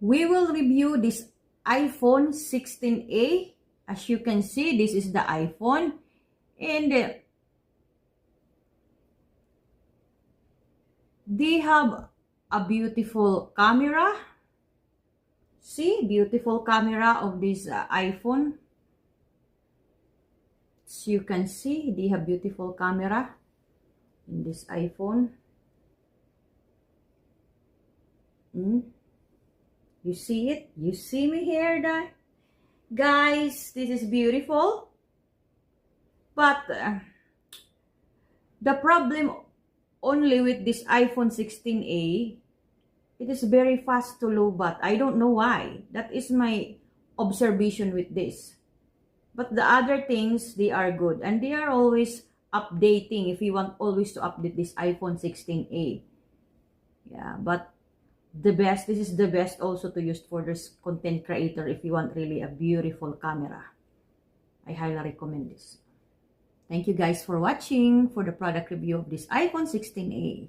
We will review this iPhone 16A. As you can see, this is the iPhone. And they have a beautiful camera. See, beautiful camera of this iPhone. As you can see, they have beautiful camera in this iPhone. You see it? You see me here, guys? This is beautiful. But the problem only with this iPhone 16A, it is very fast to lowbat. I don't know why. That is my observation with this. But the other things, they are good. And they are always updating if you want always to update this iPhone 16A. Yeah, but this is the best also to use for this content creator if you want really a beautiful camera. I highly recommend this. Thank you guys for watching for the product review of this iPhone 16A.